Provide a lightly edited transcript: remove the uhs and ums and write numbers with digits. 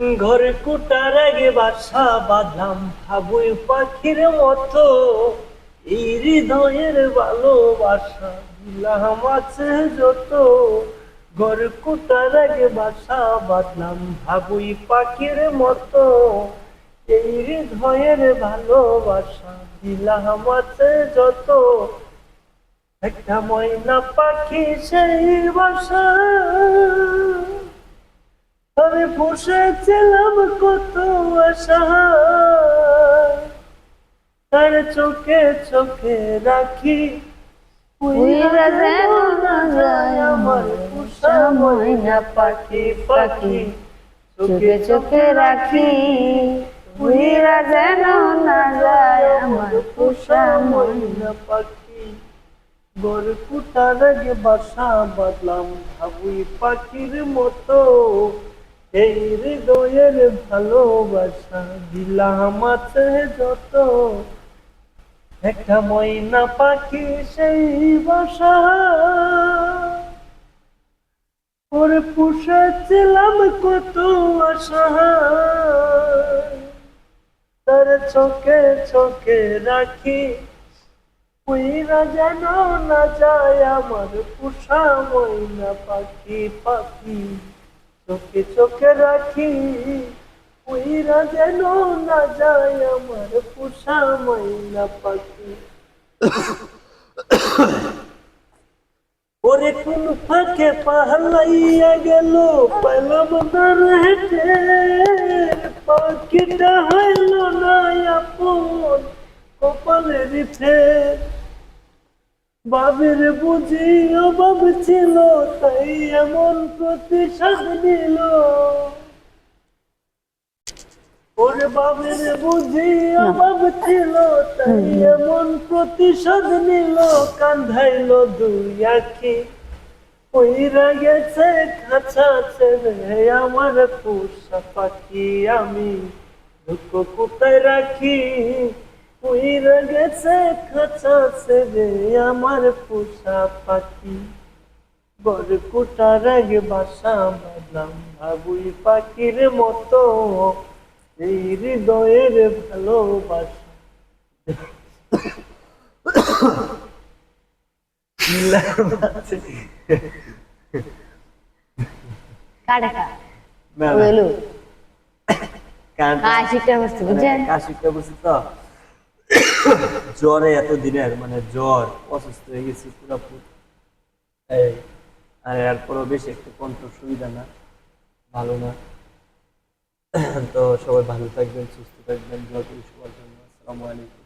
ঘরে কুটার আগে বাসা বাঁধলাম হাবুই পাখির মতো, এই হৃদয়ের ভালোবাসা দিলাম আছে যত। ঘরে কুটার আগে বাসা বাঁধলাম হাবুই পাখির মতো, এই হৃদয়ের ভালোবাসা দিলাম আছে যত। একটা ময়না পাখি সেই বাসা আমি বসেছিলাম কত আশা, তার চোখে চোখে রাখি উইরা যেন না যায় আমার পোষা ময়না পাখি পাখি চোখে চোখে রাখি। উইরা যেন না যায় আমার পোষা ময়না পাখি। গড় কুটার আগে বাসা বাঁধলাম হাবুই পাখির মতো, এই হৃদয়ের ভালোবাসা দিলাম আছে যত। একটা ময়না পাখি সেই বাসা ওরে পুষেছিলাম কত আশা, তার চোখে চোখে রাখি উইরা যেন না যায় আমার পোষা ময়না পাখি পাখি। চোখে চোখে রাখি উইরা যেন না যায় আমার পোষা ময়না পাখি। ওরে কোন ফাঁকে পাহালাইয়া গেল পেলাম না হেঁটে, পাখিটা হইল না আপন কপালের ফের। বাবের বুঝি অভাব ছিল তাই এমন প্রতিশোধ নিল, ওরে বাবের বুঝি অভাব ছিল তাই এমন প্রতিশোধ নিল। কান্ধাইল দুই আখি কইরা গেছে খাঁচা ছেড়ে আমার পোষা পাখি, আমি দুঃখ কোথায় রাখি কইরা গেছে খাঁচা ছেড়ে আমার পোষা পাখি। বড় কোটার আগে বাসা বাঁধলাম হাবুই পাখির মতো, এই হৃদয়ের ভালোবাসা দিলাম আছে। কাটে খা না, না, ওইলো কানটা- কাশিটা বসছে বুঝছেন। কাশিটা বসে তো জ্বরে এত দিনের মানে জ্বর অসুস্থ হয়ে গেছি পুরোপুরি। এই আর এরপরও বেশি একটু কণ্ঠ সুবিধা না, ভালো না। তো সবাই ভালো থাকবেন, সুস্থ থাকবেন, দোয়া করি সবার জন্য। আসসালামু আলাইকুম।